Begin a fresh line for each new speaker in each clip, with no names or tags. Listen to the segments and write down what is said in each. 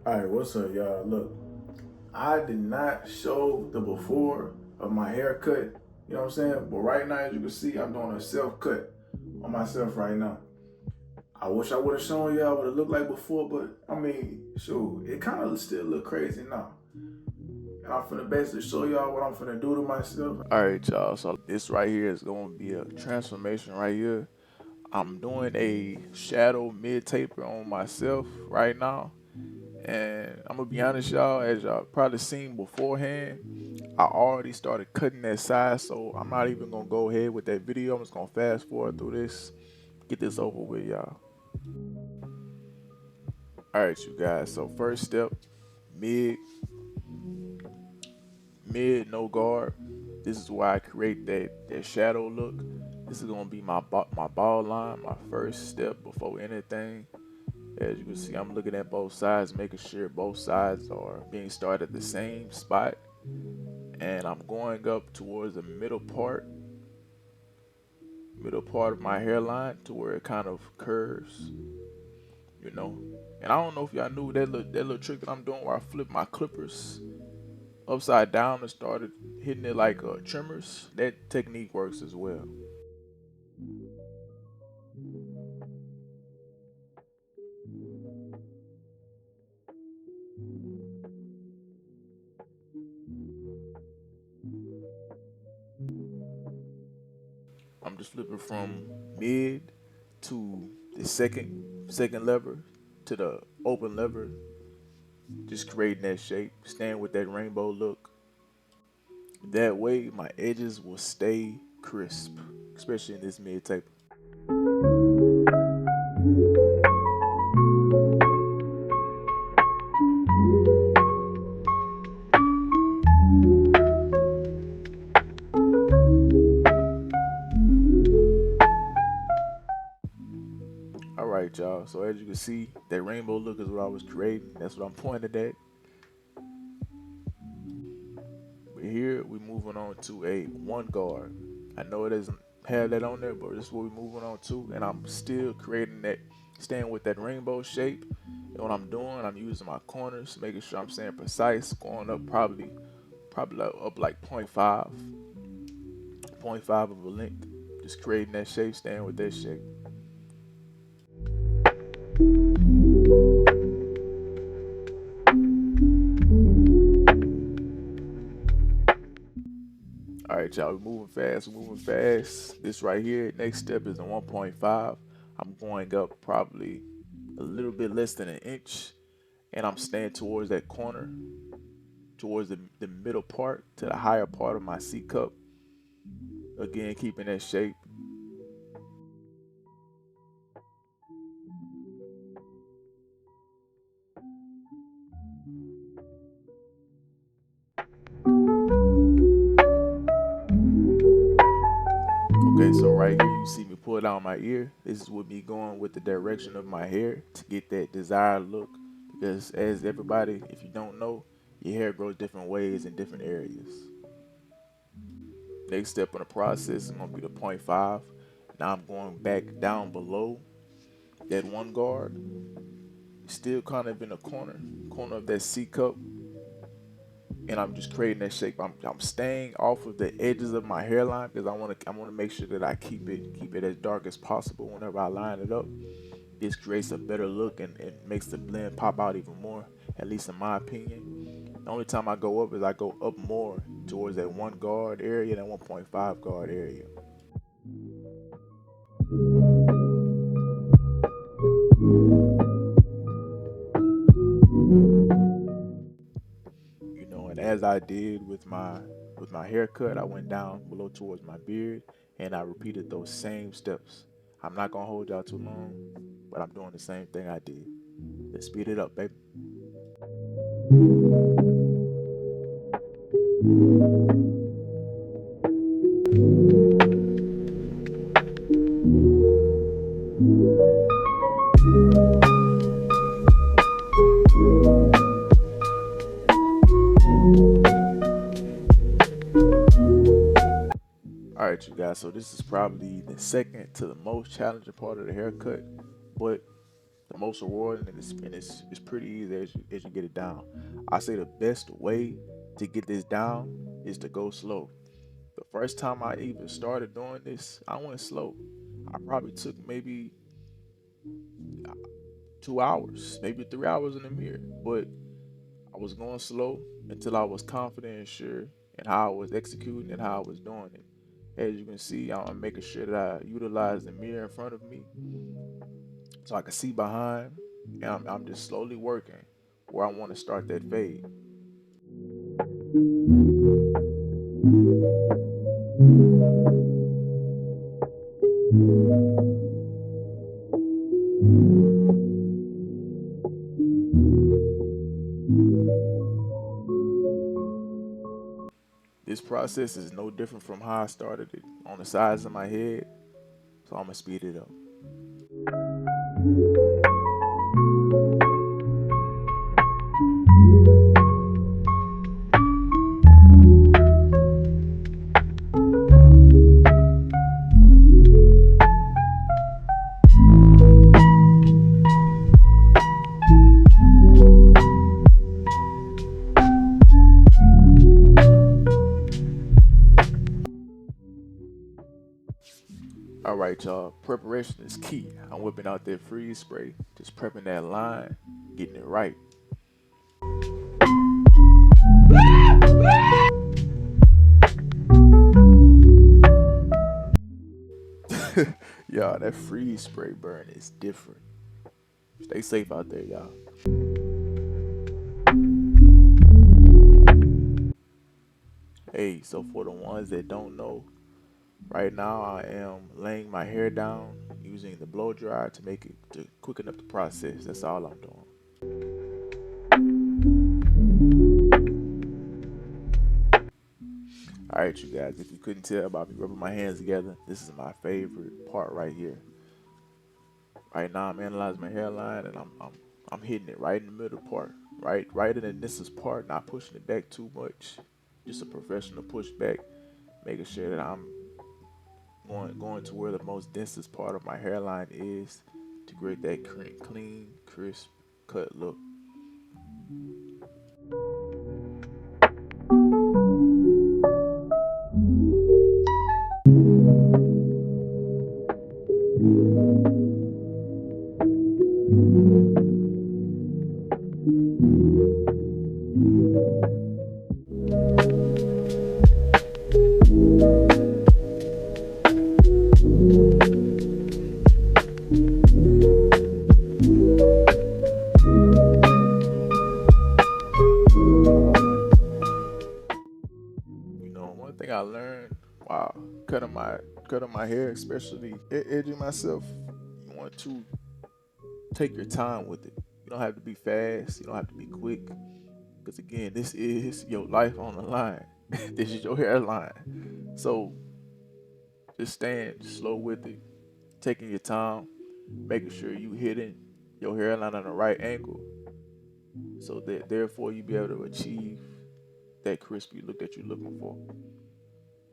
Alright, what's up, y'all? Look, I did not show the before of my haircut, you know what I'm saying? But right now, as you can see, I'm doing a self-cut on myself right now. I wish I would have shown y'all what it looked like before, but I mean, shoot, it kind of still look crazy now. And I'm finna basically show y'all what I'm finna do to myself. Alright, y'all, so this right here is gonna be a transformation right here. I'm doing a shadow mid-taper on myself right now. And I'm gonna be honest, y'all, as y'all probably seen beforehand, I already started cutting that side, so I'm not even gonna go ahead with that video. I'm just gonna fast forward through this, get this over with, y'all. All right, you guys. So first step, mid, no guard. This is why I create that shadow look. This is gonna be my ball line, my first step before anything. As you can see, I'm looking at both sides, making sure both sides are being started at the same spot. And I'm going up towards the middle part of my hairline to where it kind of curves, you know. And I don't know if y'all knew that little trick that I'm doing where I flip my clippers upside down and started hitting it like trimmers. That technique works as well. I'm just flipping from mid to the second lever to the open lever, just creating that shape, staying with that rainbow look. That way my edges will stay crisp, especially in this mid taper. Alright, y'all, so as you can see, that rainbow look is what I was creating. That's what I'm pointing at. But here we're moving on to a one guard. I know it doesn't have that on there, but this is what we're moving on to. And I'm still creating that, staying with that rainbow shape. And what I'm doing, I'm using my corners, making sure I'm staying precise, going up probably up like 0.5 of a length. Just creating that shape, staying with that shape. All right, y'all, we're moving fast. This right here, next step is a 1.5. I'm going up probably a little bit less than an inch, and I'm staying towards that corner, towards the middle part, to the higher part of my C cup. Again, keeping that shape. Okay, so right here you see me pull down my ear. This is with me going with the direction of my hair to get that desired look. Because as everybody, if you don't know, your hair grows different ways in different areas. Next step in the process is gonna be the 0.5. Now I'm going back down below that one guard, still kind of in the corner of that C cup, and I'm just creating that shape. I'm staying off of the edges of my hairline because I want to make sure that I keep it as dark as possible whenever I line it up. This creates a better look and makes the blend pop out even more, at least in my opinion. The only time I go up is I go up more towards that one guard area than 1.5 guard area. You know, and as I did with my haircut, I went down below towards my beard and I repeated those same steps. I'm not gonna hold y'all too long, but I'm doing the same thing I did. Let's speed it up, baby. Alright, you guys, so this is probably the second to the most challenging part of the haircut, but the
most rewarding, and it's pretty easy as you get it down. I say the best way to get this down is to go slow. The first time I even started doing this, I went slow. I probably took maybe 2 hours, maybe 3 hours in the mirror, but I was going slow until I was confident and sure in how I was executing and how I was doing it. As you can see, I'm making sure that I utilize the mirror in front of me so I can see behind, and I'm just slowly working where I want to start that fade. This process is no different from how I started it on the sides of my head, so I'm gonna speed it up. All right, y'all. Preparation is key. I'm whipping out that freeze spray, just prepping that line, getting it right. Y'all, that freeze spray burn is different. Stay safe out there, y'all. Hey, so for the ones that don't know, right now I am laying my hair down using the blow dryer to make it to quicken up the process. That's all I'm doing. All right, you guys, if you couldn't tell by me rubbing my hands together, this is my favorite part right here. Right now, I'm analyzing my hairline, and I'm hitting it right in the middle part, right in the distance part, not pushing it back too much. Just a professional pushback, making sure that I'm going to where the most densest part of my hairline is to create that clean, crisp cut look. One thing I learned while cutting my hair, especially edging myself, you want to take your time with it. You don't have to be fast. You don't have to be quick. Because again, this is your life on the line. This is your hairline. So just staying slow with it, taking your time, making sure you hitting your hairline on the right angle, so that therefore you be able to achieve that crispy look that you're looking for.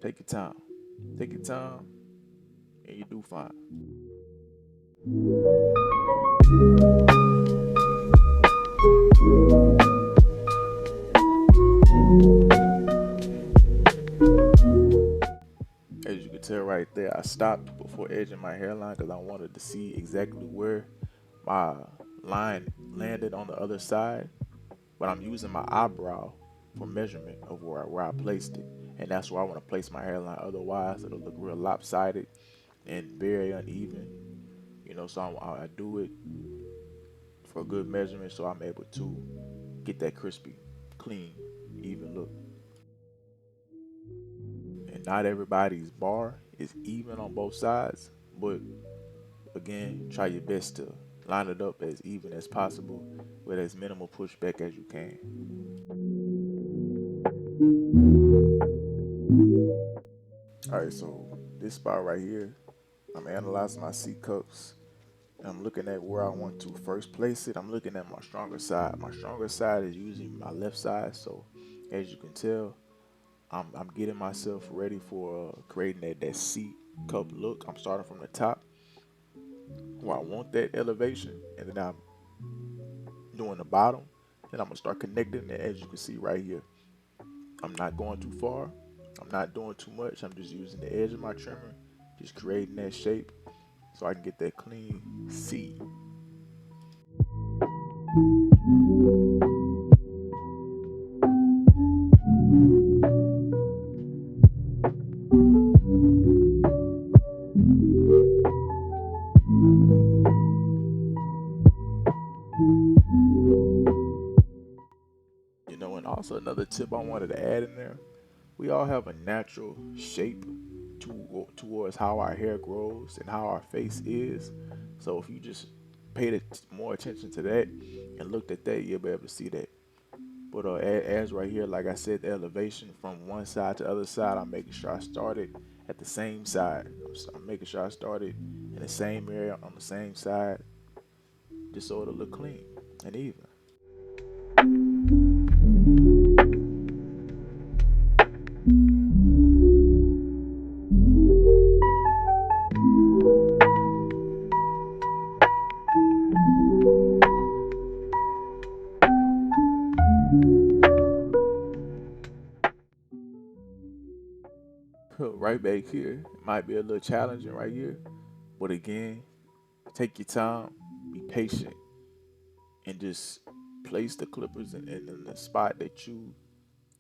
Take your time. Take your time, and you do fine. As you can tell right there, I stopped before edging my hairline because I wanted to see exactly where my line landed on the other side. But I'm using my eyebrow for measurement of where I placed it. And that's where I want to place my hairline. Otherwise, it'll look real lopsided and very uneven. So I do it for a good measurement so I'm able to get that crispy, clean, even look. And not everybody's bar is even on both sides, but again, try your best to line it up as even as possible with as minimal pushback as you can. All right, so this spot right here, I'm analyzing my C cups. And I'm looking at where I want to first place it. I'm looking at my stronger side. My stronger side is usually my left side. So as you can tell, I'm getting myself ready for creating that C cup look. I'm starting from the top. where I want that elevation, and then I'm doing the bottom, and I'm gonna start connecting it. As you can see right here, I'm not going too far, I'm not doing too much, I'm just using the edge of my trimmer, just creating that shape so I can get that clean C. You know, and also another tip I wanted to add in there, we all have a natural shape towards how our hair grows and how our face is. So if you just paid more attention to that and looked at that, you'll be able to see that. But as right here, like I said, the elevation from one side to the other side, I'm making sure I started at the same side. I'm making sure I started in the same area on the same side, just so it'll look clean and even. Right back here, it might be a little challenging right here, but again, take your time, be patient, and just place the clippers in the spot that you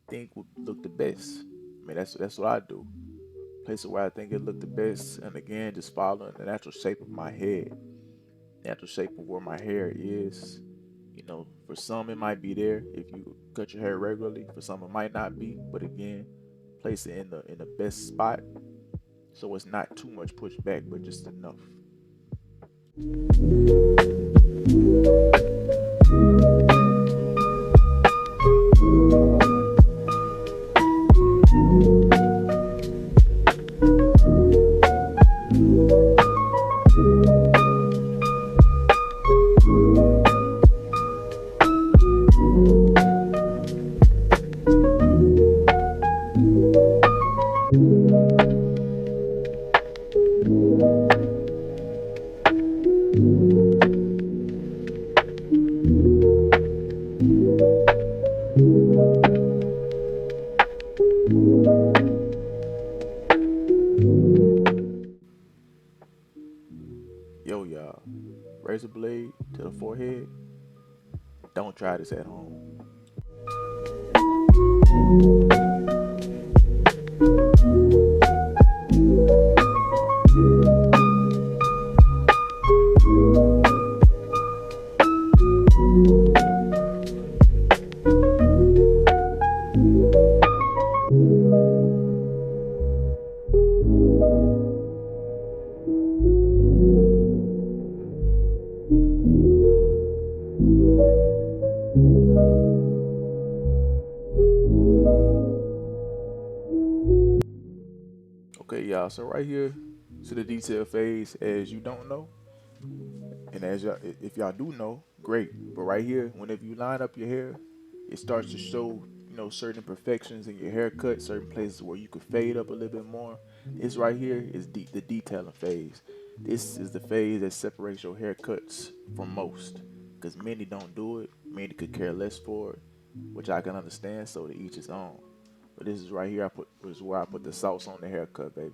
think would look the best. I mean, that's what I do. Place it where I think it look the best, and again, just following the natural shape of my head, natural shape of where my hair is. You know, for some it might be there if you cut your hair regularly. For some it might not be, but again, place it in the best spot so it's not too much pushed back, but just enough. Yo, y'all, razor blade to the forehead. Don't try this at home. Okay, y'all, so right here to the detail phase, as you don't know, and as y'all, if y'all do know, great. But right here, whenever you line up your hair, it starts to show, you know, certain imperfections in your haircut, certain places where you could fade up a little bit more. This right here is the detailing phase. This is the phase that separates your haircuts from most, because many don't do it, many could care less for it, which I can understand, so to each his own. But this is right here, this is where I put the sauce on the haircut, baby.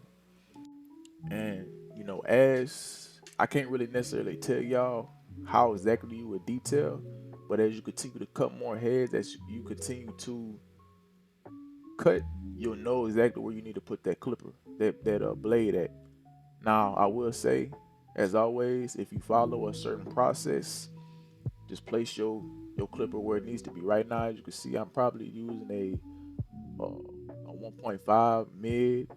And, you know, as I can't really necessarily tell y'all how exactly you would detail, but as you continue to cut more heads, as you continue to cut, you'll know exactly where you need to put that clipper, that blade at. Now, I will say, as always, if you follow a certain process, just place your clipper where it needs to be. Right now, as you can see, I'm probably using a 1.5 mid.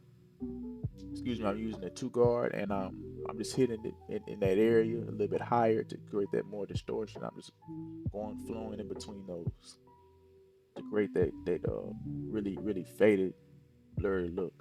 Excuse me, I'm using a 2 guard, and I'm just hitting it in that area a little bit higher to create that more distortion. I'm just flowing in between those to create that really faded, blurry look.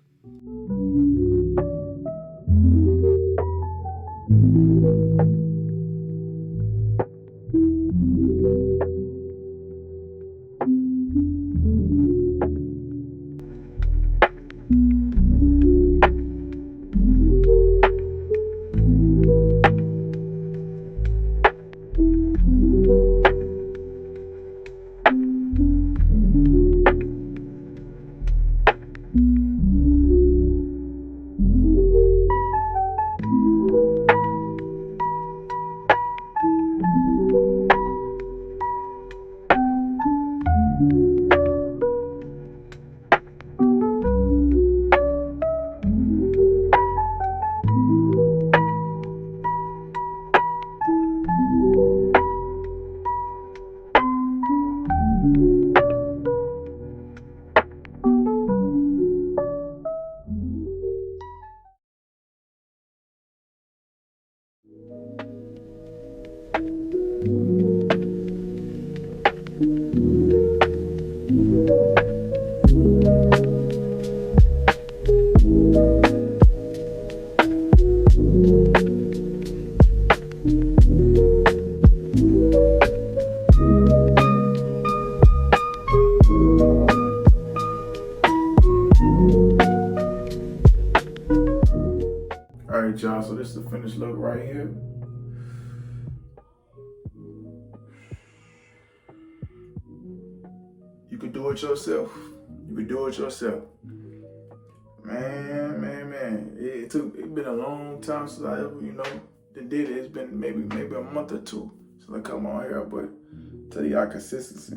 y'all. So this is the finished look right here. You could do it yourself. You could do it yourself. Man. It's been a long time since I ever, did it. It's been maybe a month or two since I come on here, but tell y'all consistency.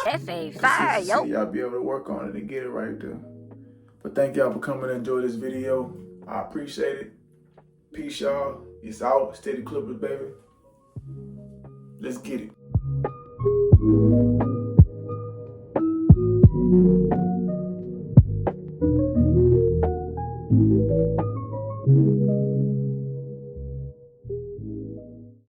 That's a fire, yo.
Y'all be able to work on it and get it right there. But thank y'all for coming to enjoy this video. I appreciate it. Peace, y'all. It's out. SteadyClipperz, baby. Let's get it.